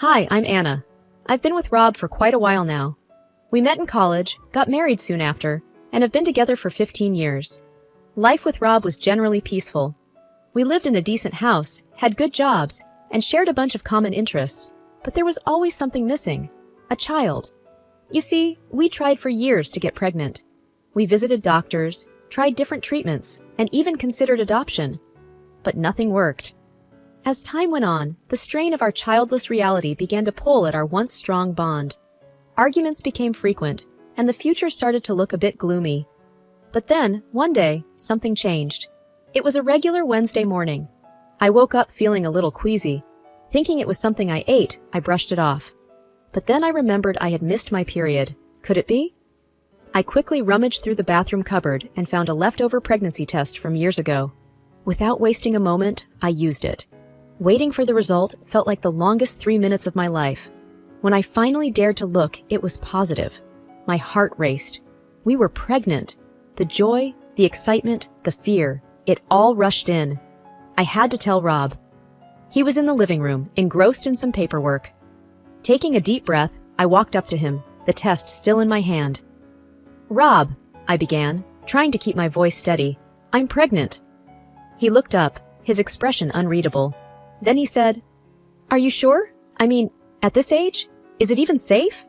Hi, I'm Anna. I've been with Rob for quite a while now. We met in college, got married soon after, and have been together for 15 years. Life with Rob was generally peaceful. We lived in a decent house, had good jobs, and shared a bunch of common interests. But there was always something missing. A child. You see, we tried for years to get pregnant. We visited doctors, tried different treatments, and even considered adoption. But nothing worked. As time went on, the strain of our childless reality began to pull at our once strong bond. Arguments became frequent, and the future started to look a bit gloomy. But then, one day, something changed. It was a regular Wednesday morning. I woke up feeling a little queasy. Thinking it was something I ate, I brushed it off. But then I remembered I had missed my period. Could it be? I quickly rummaged through the bathroom cupboard and found a leftover pregnancy test from years ago. Without wasting a moment, I used it. Waiting for the result felt like the longest 3 minutes of my life. When I finally dared to look, it was positive. My heart raced. We were pregnant. The joy, the excitement, the fear, it all rushed in. I had to tell Rob. He was in the living room, engrossed in some paperwork. Taking a deep breath, I walked up to him, the test still in my hand. "Rob," I began, trying to keep my voice steady. "I'm pregnant." He looked up, his expression unreadable. Then he said, "Are you sure? I mean, at this age? Is it even safe?"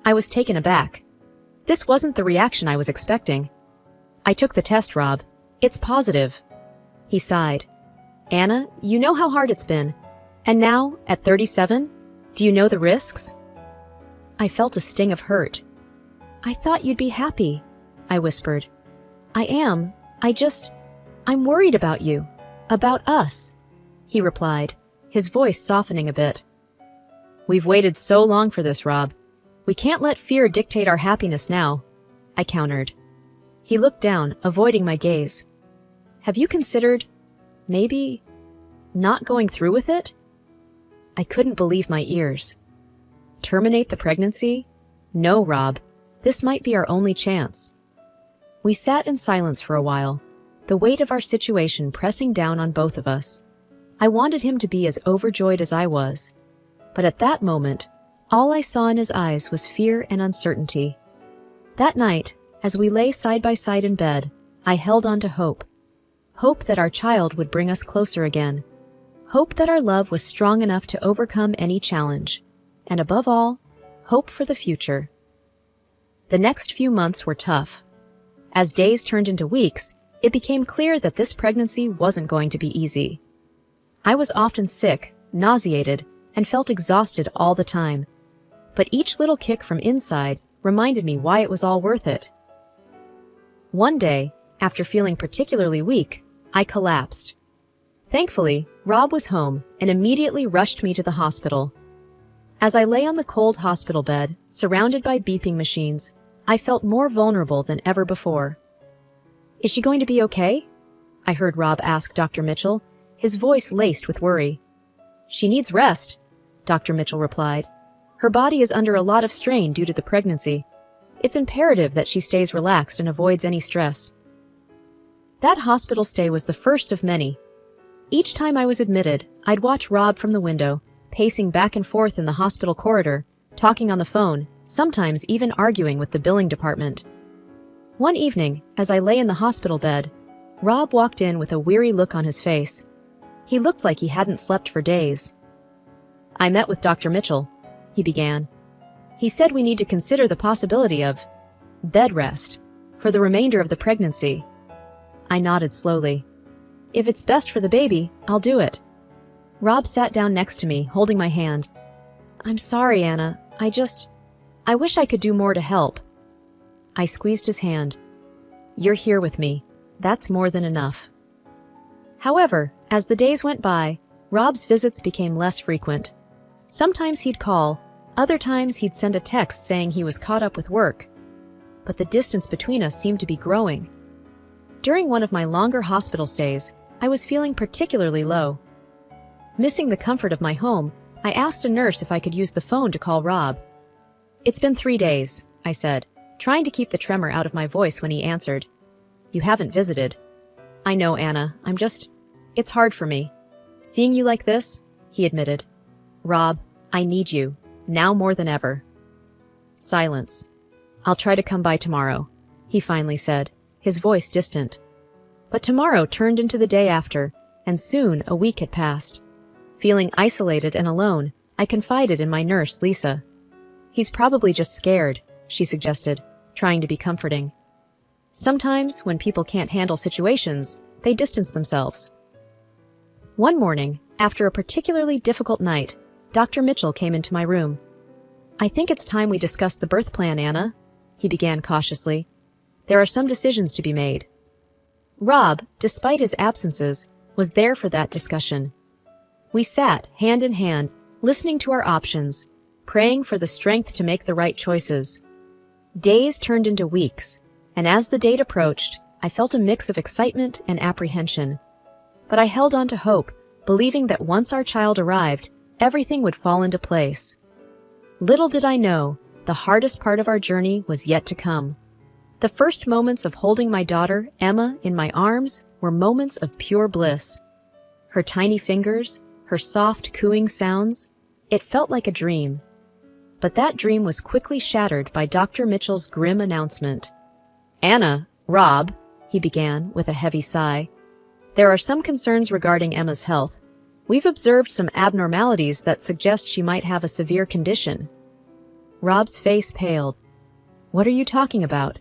I was taken aback. This wasn't the reaction I was expecting. "I took the test, Rob. It's positive." He sighed. "Anna, you know how hard it's been. And now, at 37, do you know the risks?" I felt a sting of hurt. "I thought you'd be happy," I whispered. "I am. I'm worried about you. About us," he replied, his voice softening a bit. "We've waited so long for this, Rob. We can't let fear dictate our happiness now," I countered. He looked down, avoiding my gaze. "Have you considered, maybe, not going through with it?" I couldn't believe my ears. Terminate the pregnancy? No, Rob. This might be our only chance. We sat in silence for a while, the weight of our situation pressing down on both of us. I wanted him to be as overjoyed as I was. But at that moment, all I saw in his eyes was fear and uncertainty. That night, as we lay side by side in bed, I held on to hope. Hope that our child would bring us closer again. Hope that our love was strong enough to overcome any challenge. And above all, hope for the future. The next few months were tough. As days turned into weeks, it became clear that this pregnancy wasn't going to be easy. I was often sick, nauseated, and felt exhausted all the time. But each little kick from inside reminded me why it was all worth it. One day, after feeling particularly weak, I collapsed. Thankfully, Rob was home and immediately rushed me to the hospital. As I lay on the cold hospital bed, surrounded by beeping machines, I felt more vulnerable than ever before. "Is she going to be okay?" I heard Rob ask Dr. Mitchell, his voice laced with worry. "She needs rest," Dr. Mitchell replied. "Her body is under a lot of strain due to the pregnancy. It's imperative that she stays relaxed and avoids any stress." That hospital stay was the first of many. Each time I was admitted, I'd watch Rob from the window, pacing back and forth in the hospital corridor, talking on the phone, sometimes even arguing with the billing department. One evening, as I lay in the hospital bed, Rob walked in with a weary look on his face. He looked like he hadn't slept for days. "I met with Dr. Mitchell," he began. "He said we need to consider the possibility of bed rest for the remainder of the pregnancy." I nodded slowly. "If it's best for the baby, I'll do it." Rob sat down next to me, holding my hand. "I'm sorry, Anna. I wish I could do more to help." I squeezed his hand. "You're here with me. That's more than enough." However, as the days went by, Rob's visits became less frequent. Sometimes he'd call, other times he'd send a text saying he was caught up with work. But the distance between us seemed to be growing. During one of my longer hospital stays, I was feeling particularly low. Missing the comfort of my home, I asked a nurse if I could use the phone to call Rob. "It's been 3 days," I said, trying to keep the tremor out of my voice when he answered. "You haven't visited." "I know, Anna. It's hard for me. Seeing you like this," he admitted. "Rob, I need you, now more than ever." Silence. "I'll try to come by tomorrow," he finally said, his voice distant. But tomorrow turned into the day after, and soon a week had passed. Feeling isolated and alone, I confided in my nurse, Lisa. "He's probably just scared," she suggested, trying to be comforting. Sometimes, when people can't handle situations, they distance themselves. One morning, after a particularly difficult night, Dr. Mitchell came into my room. "I think it's time we discuss the birth plan, Anna," he began cautiously. "There are some decisions to be made." Rob, despite his absences, was there for that discussion. We sat, hand in hand, listening to our options, praying for the strength to make the right choices. Days turned into weeks, and as the date approached, I felt a mix of excitement and apprehension. But I held on to hope, believing that once our child arrived, everything would fall into place. Little did I know, the hardest part of our journey was yet to come. The first moments of holding my daughter, Emma, in my arms were moments of pure bliss. Her tiny fingers, her soft cooing sounds, it felt like a dream. But that dream was quickly shattered by Dr. Mitchell's grim announcement. "Anna, Rob," he began with a heavy sigh, "there are some concerns regarding Emma's health. We've observed some abnormalities that suggest she might have a severe condition." Rob's face paled. "What are you talking about?"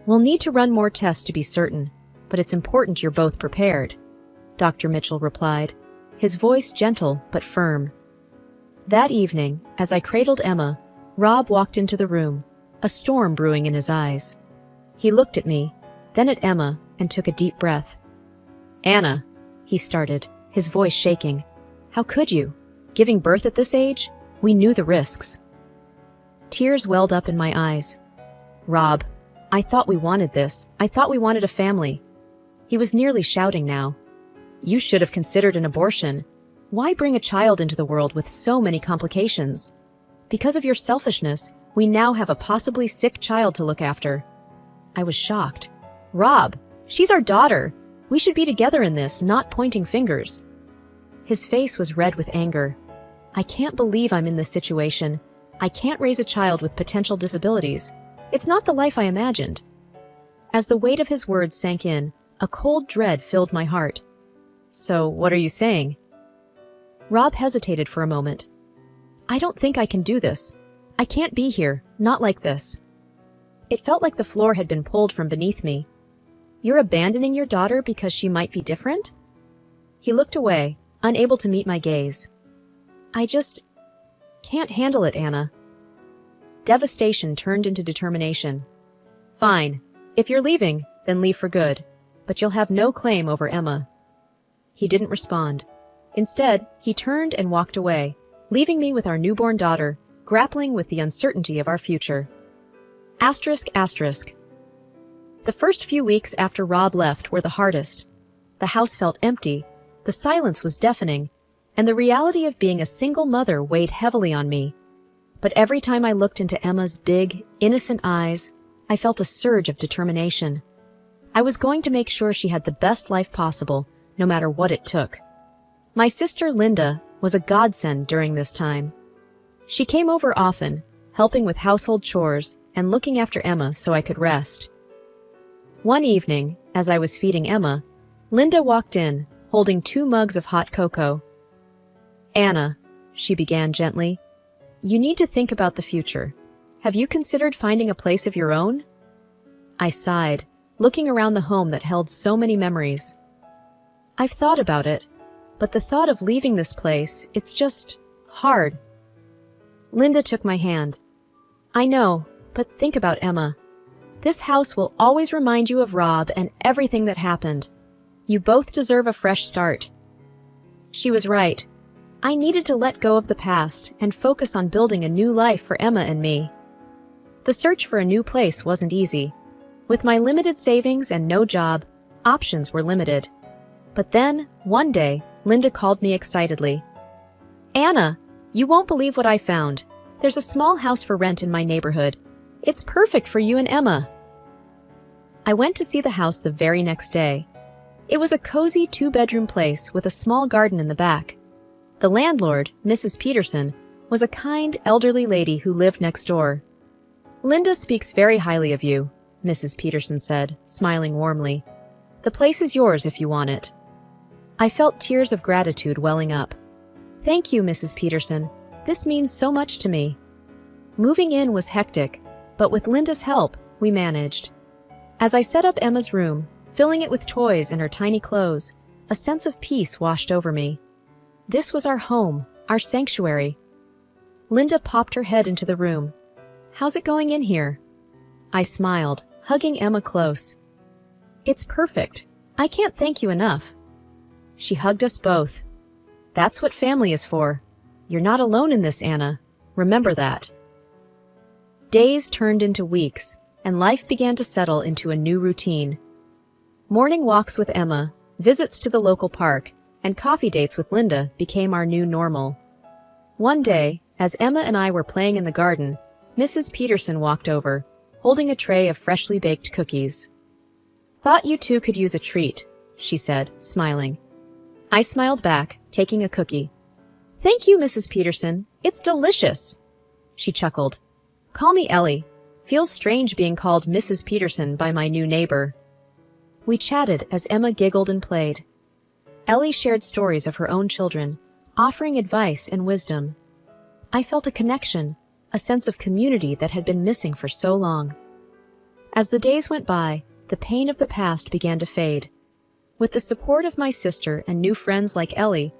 "We'll need to run more tests to be certain, but it's important you're both prepared," Dr. Mitchell replied, his voice gentle but firm. That evening, as I cradled Emma, Rob walked into the room, a storm brewing in his eyes. He looked at me, then at Emma, and took a deep breath. "Anna," he started, his voice shaking. "How could you? Giving birth at this age? We knew the risks." Tears welled up in my eyes. "Rob, I thought we wanted this. I thought we wanted a family." He was nearly shouting now. "You should have considered an abortion. Why bring a child into the world with so many complications? Because of your selfishness, we now have a possibly sick child to look after." I was shocked. "Rob, she's our daughter. We should be together in this, not pointing fingers." His face was red with anger. "I can't believe I'm in this situation. I can't raise a child with potential disabilities. It's not the life I imagined." As the weight of his words sank in, a cold dread filled my heart. "So, what are you saying?" Rob hesitated for a moment. "I don't think I can do this. I can't be here, not like this." It felt like the floor had been pulled from beneath me. "You're abandoning your daughter because she might be different?" He looked away, unable to meet my gaze. "I just can't handle it, Anna." Devastation turned into determination. "Fine. If you're leaving, then leave for good. But you'll have no claim over Emma." He didn't respond. Instead, he turned and walked away, leaving me with our newborn daughter, grappling with the uncertainty of our future. ***. The first few weeks after Rob left were the hardest. The house felt empty, the silence was deafening, and the reality of being a single mother weighed heavily on me. But every time I looked into Emma's big, innocent eyes, I felt a surge of determination. I was going to make sure she had the best life possible, no matter what it took. My sister Linda was a godsend during this time. She came over often, helping with household chores and looking after Emma so I could rest. One evening, as I was feeding Emma, Linda walked in, holding 2 mugs of hot cocoa. "Anna," she began gently, "you need to think about the future. Have you considered finding a place of your own?" I sighed, looking around the home that held so many memories. "I've thought about it, but the thought of leaving this place, it's just hard." Linda took my hand. "I know, but think about Emma. This house will always remind you of Rob and everything that happened. You both deserve a fresh start." She was right. I needed to let go of the past and focus on building a new life for Emma and me. The search for a new place wasn't easy. With my limited savings and no job, options were limited. But then, one day, Linda called me excitedly. "Anna, you won't believe what I found. There's a small house for rent in my neighborhood. It's perfect for you and Emma." I went to see the house the very next day. It was a cozy 2-bedroom place with a small garden in the back. The landlord, Mrs. Peterson, was a kind, elderly lady who lived next door. "Linda speaks very highly of you," Mrs. Peterson said, smiling warmly. "The place is yours if you want it." I felt tears of gratitude welling up. "Thank you, Mrs. Peterson. This means so much to me." Moving in was hectic, but with Linda's help, we managed. As I set up Emma's room, filling it with toys and her tiny clothes, a sense of peace washed over me. This was our home, our sanctuary. Linda popped her head into the room. "How's it going in here?" I smiled, hugging Emma close. "It's perfect. I can't thank you enough." She hugged us both. "That's what family is for. You're not alone in this, Anna. Remember that." Days turned into weeks, and life began to settle into a new routine. Morning walks with Emma, visits to the local park, and coffee dates with Linda became our new normal. One day, as Emma and I were playing in the garden, Mrs. Peterson walked over, holding a tray of freshly baked cookies. "Thought you two could use a treat," she said, smiling. I smiled back, taking a cookie. "Thank you, Mrs. Peterson. It's delicious." She chuckled. "Call me Ellie. Feels strange being called Mrs. Peterson by my new neighbor." We chatted as Emma giggled and played. Ellie shared stories of her own children, offering advice and wisdom. I felt a connection, a sense of community that had been missing for so long. As the days went by, the pain of the past began to fade. With the support of my sister and new friends like Ellie,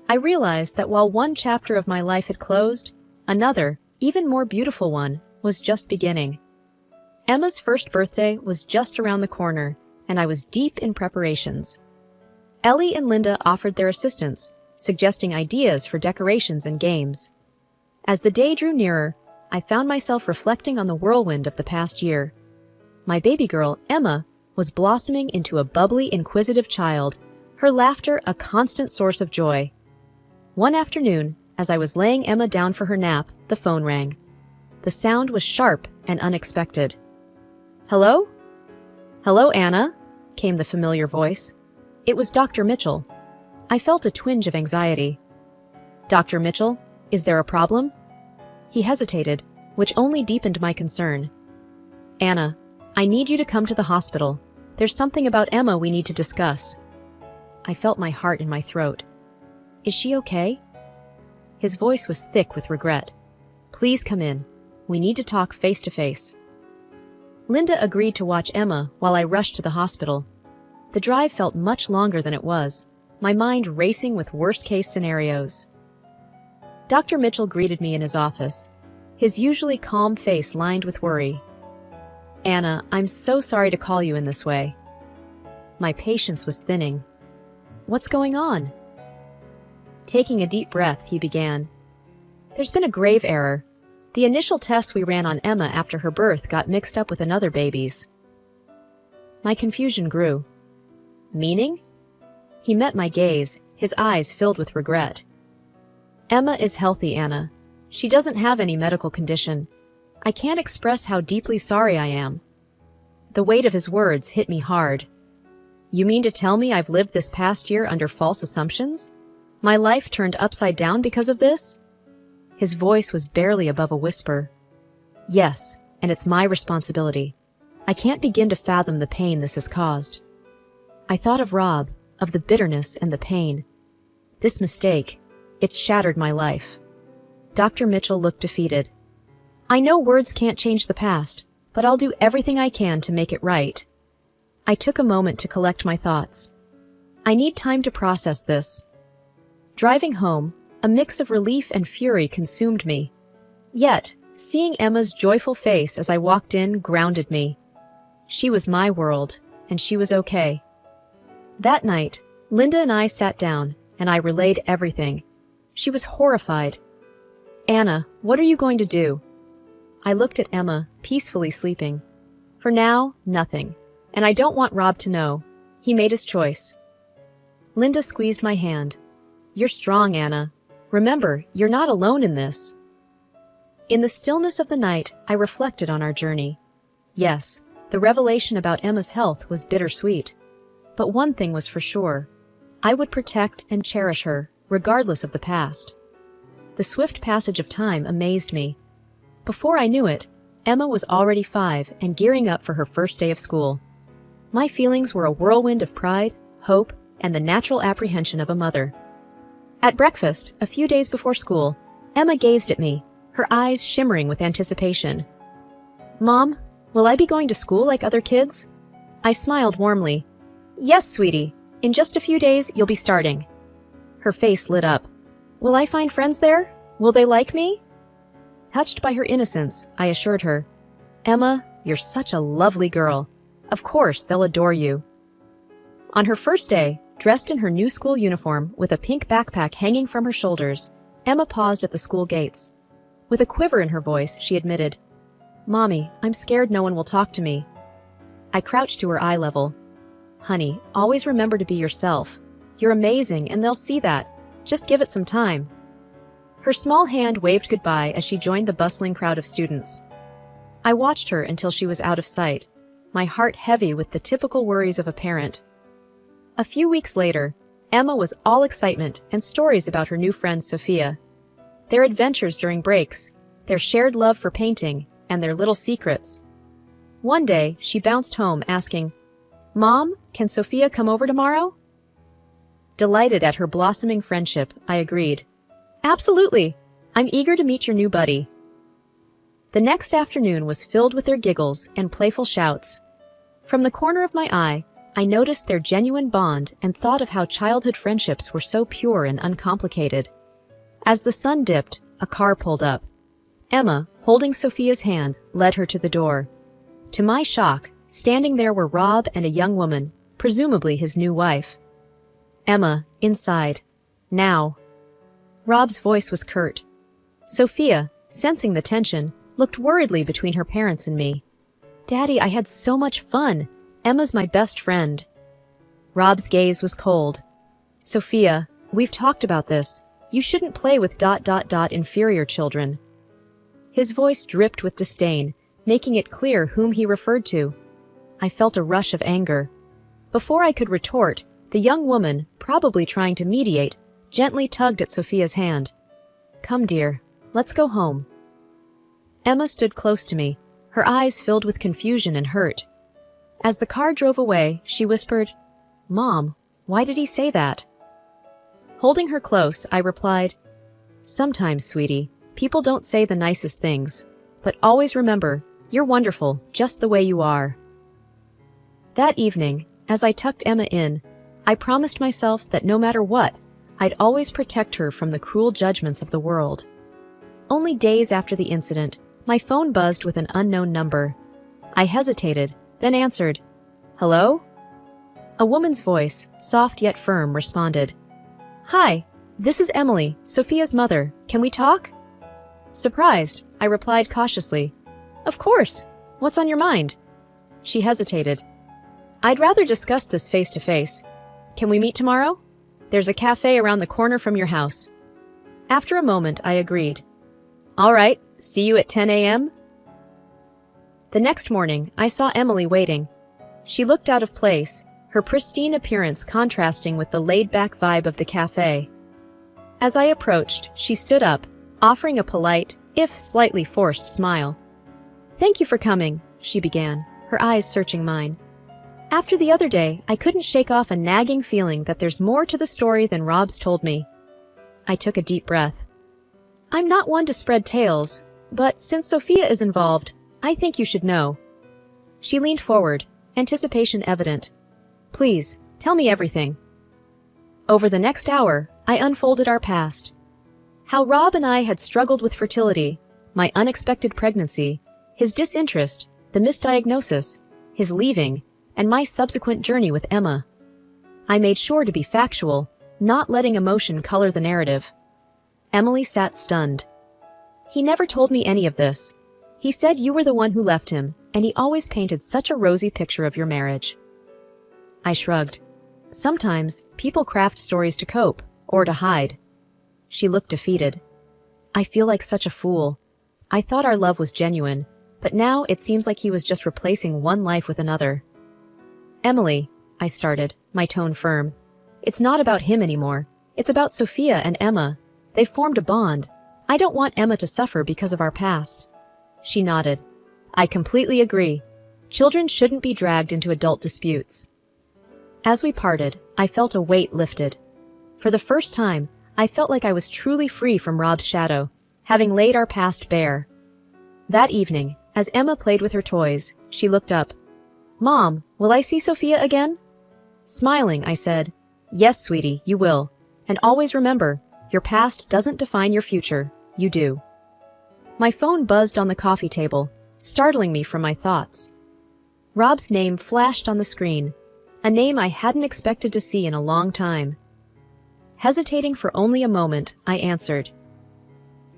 I realized that while one chapter of my life had closed, another, even more beautiful one, was just beginning. Emma's first birthday was just around the corner, and I was deep in preparations. Ellie and Linda offered their assistance, suggesting ideas for decorations and games. As the day drew nearer, I found myself reflecting on the whirlwind of the past year. My baby girl, Emma, was blossoming into a bubbly, inquisitive child, her laughter a constant source of joy. One afternoon, as I was laying Emma down for her nap, the phone rang. The sound was sharp and unexpected. "Hello?" "Hello, Anna," came the familiar voice. It was Dr. Mitchell. I felt a twinge of anxiety. "Dr. Mitchell, is there a problem?" He hesitated, which only deepened my concern. "Anna, I need you to come to the hospital. There's something about Emma we need to discuss." I felt my heart in my throat. "Is she okay?" His voice was thick with regret. "Please come in. We need to talk face to face." Linda agreed to watch Emma while I rushed to the hospital. The drive felt much longer than it was, my mind racing with worst-case scenarios. Dr. Mitchell greeted me in his office, his usually calm face lined with worry. "Anna, I'm so sorry to call you in this way." My patience was thinning. "What's going on?" Taking a deep breath, he began. "There's been a grave error. The initial tests we ran on Emma after her birth got mixed up with another baby's." My confusion grew. "Meaning?" He met my gaze, his eyes filled with regret. "Emma is healthy, Anna. She doesn't have any medical condition. I can't express how deeply sorry I am." The weight of his words hit me hard. "You mean to tell me I've lived this past year under false assumptions? My life turned upside down because of this?" His voice was barely above a whisper. "Yes, and it's my responsibility. I can't begin to fathom the pain this has caused." I thought of Rob, of the bitterness and the pain. This mistake, it's shattered my life. Dr. Mitchell looked defeated. "I know words can't change the past, but I'll do everything I can to make it right." I took a moment to collect my thoughts. I need time to process this. Driving home, a mix of relief and fury consumed me. Yet, seeing Emma's joyful face as I walked in grounded me. She was my world, and she was okay. That night, Linda and I sat down, and I relayed everything. She was horrified. "Anna, what are you going to do?" I looked at Emma, peacefully sleeping. "For now, nothing. And I don't want Rob to know. He made his choice." Linda squeezed my hand. "You're strong, Anna. Remember, you're not alone in this." In the stillness of the night, I reflected on our journey. Yes, the revelation about Emma's health was bittersweet. But one thing was for sure. I would protect and cherish her, regardless of the past. The swift passage of time amazed me. Before I knew it, Emma was already 5 and gearing up for her first day of school. My feelings were a whirlwind of pride, hope, and the natural apprehension of a mother. At breakfast, a few days before school, Emma gazed at me, her eyes shimmering with anticipation. "Mom, will I be going to school like other kids?" I smiled warmly. "Yes, sweetie. In just a few days, you'll be starting." Her face lit up. "Will I find friends there? Will they like me?" Touched by her innocence, I assured her, "Emma, you're such a lovely girl. Of course, they'll adore you." On her first day, dressed in her new school uniform with a pink backpack hanging from her shoulders, Emma paused at the school gates. With a quiver in her voice, she admitted, "Mommy, I'm scared no one will talk to me." I crouched to her eye level. "Honey, always remember to be yourself. You're amazing, and they'll see that. Just give it some time." Her small hand waved goodbye as she joined the bustling crowd of students. I watched her until she was out of sight, my heart heavy with the typical worries of a parent. A few weeks later, Emma was all excitement and stories about her new friend Sophia. Their adventures during breaks, their shared love for painting, and their little secrets. One day, she bounced home asking, "Mom, can Sophia come over tomorrow?" Delighted at her blossoming friendship, I agreed. "Absolutely! I'm eager to meet your new buddy." The next afternoon was filled with their giggles and playful shouts. From the corner of my eye, I noticed their genuine bond and thought of how childhood friendships were so pure and uncomplicated. As the sun dipped, a car pulled up. Emma, holding Sophia's hand, led her to the door. To my shock, standing there were Rob and a young woman, presumably his new wife. "Emma, inside. Now." Rob's voice was curt. Sophia, sensing the tension, looked worriedly between her parents and me. "Daddy, I had so much fun. Emma's my best friend." Rob's gaze was cold. "Sophia, we've talked about this. You shouldn't play with inferior children." His voice dripped with disdain, making it clear whom he referred to. I felt a rush of anger. Before I could retort, the young woman, probably trying to mediate, gently tugged at Sophia's hand. "Come, dear, let's go home." Emma stood close to me, her eyes filled with confusion and hurt. As the car drove away, she whispered, "Mom, why did he say that?" Holding her close, I replied, "Sometimes, sweetie, people don't say the nicest things, but always remember, you're wonderful just the way you are." That evening, as I tucked Emma in, I promised myself that no matter what, I'd always protect her from the cruel judgments of the world. Only days after the incident, my phone buzzed with an unknown number. I hesitated, then answered, "Hello?" A woman's voice, soft yet firm, responded, "Hi, this is Emily, Sophia's mother. Can we talk?" Surprised, I replied cautiously, "Of course. What's on your mind?" She hesitated. "I'd rather discuss this face to face. Can we meet tomorrow? There's a cafe around the corner from your house." After a moment, I agreed. "All right, see you at 10 a.m.? The next morning, I saw Emily waiting. She looked out of place, her pristine appearance contrasting with the laid-back vibe of the cafe. As I approached, she stood up, offering a polite, if slightly forced, smile. "Thank you for coming," she began, her eyes searching mine. "After the other day, I couldn't shake off a nagging feeling that there's more to the story than Rob's told me." I took a deep breath. "I'm not one to spread tales, but since Sophia is involved, I think you should know." She leaned forward, anticipation evident. "Please, tell me everything." Over the next hour, I unfolded our past. How Rob and I had struggled with fertility, my unexpected pregnancy, his disinterest, the misdiagnosis, his leaving, and my subsequent journey with Emma. I made sure to be factual, not letting emotion color the narrative. Emily sat stunned. "He never told me any of this. He said you were the one who left him, and he always painted such a rosy picture of your marriage." I shrugged. "Sometimes, people craft stories to cope, or to hide." She looked defeated. "I feel like such a fool. I thought our love was genuine, but now it seems like he was just replacing one life with another." "Emily," I started, my tone firm, "it's not about him anymore. It's about Sophia and Emma. They've formed a bond. I don't want Emma to suffer because of our past. She nodded. I completely agree. Children shouldn't be dragged into adult disputes. As we parted, I felt a weight lifted. For the first time, I felt like I was truly free from Rob's shadow, having laid our past bare. That evening, as Emma played with her toys, she looked up. Mom, will I see Sophia again? Smiling, I said, Yes, sweetie, you will. And always remember, your past doesn't define your future, you do. My phone buzzed on the coffee table, startling me from my thoughts. Rob's name flashed on the screen, a name I hadn't expected to see in a long time. Hesitating for only a moment, I answered.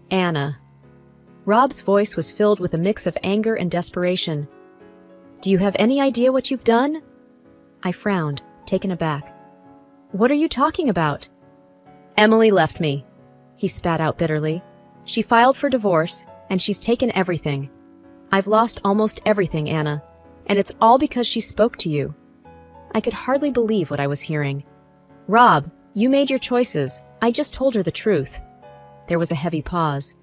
Anna. Rob's voice was filled with a mix of anger and desperation. Do you have any idea what you've done? I frowned, taken aback. What are you talking about? Emily left me, he spat out bitterly. She filed for divorce, and she's taken everything. I've lost almost everything, Anna, and it's all because she spoke to you. I could hardly believe what I was hearing. Rob, you made your choices. I just told her the truth. There was a heavy pause.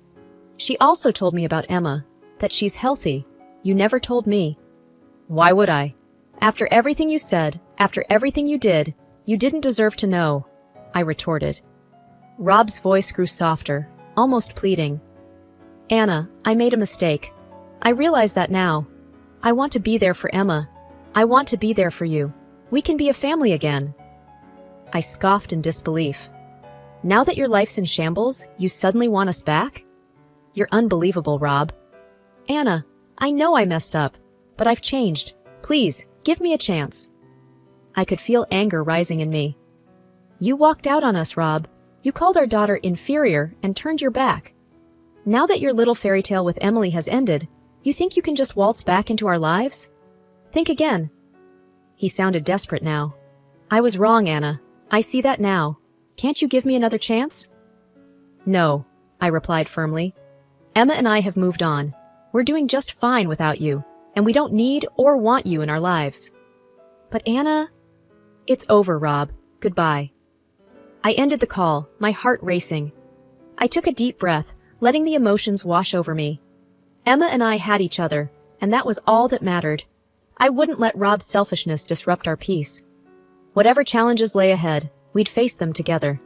She also told me about Emma, that she's healthy. You never told me. Why would I? After everything you said, after everything you did, you didn't deserve to know, I retorted. Rob's voice grew softer, almost pleading. Anna, I made a mistake. I realize that now. I want to be there for Emma. I want to be there for you. We can be a family again. I scoffed in disbelief. Now that your life's in shambles, you suddenly want us back? You're unbelievable, Rob. Anna, I know I messed up, but I've changed. Please, give me a chance. I could feel anger rising in me. You walked out on us, Rob. You called our daughter inferior and turned your back. Now that your little fairy tale with Emily has ended, you think you can just waltz back into our lives? Think again. He sounded desperate now. I was wrong, Anna. I see that now. Can't you give me another chance? No, I replied firmly. Emma and I have moved on. We're doing just fine without you, and we don't need or want you in our lives. But Anna... It's over, Rob. Goodbye. I ended the call, my heart racing. I took a deep breath, letting the emotions wash over me. Emma and I had each other, and that was all that mattered. I wouldn't let Rob's selfishness disrupt our peace. Whatever challenges lay ahead, we'd face them together.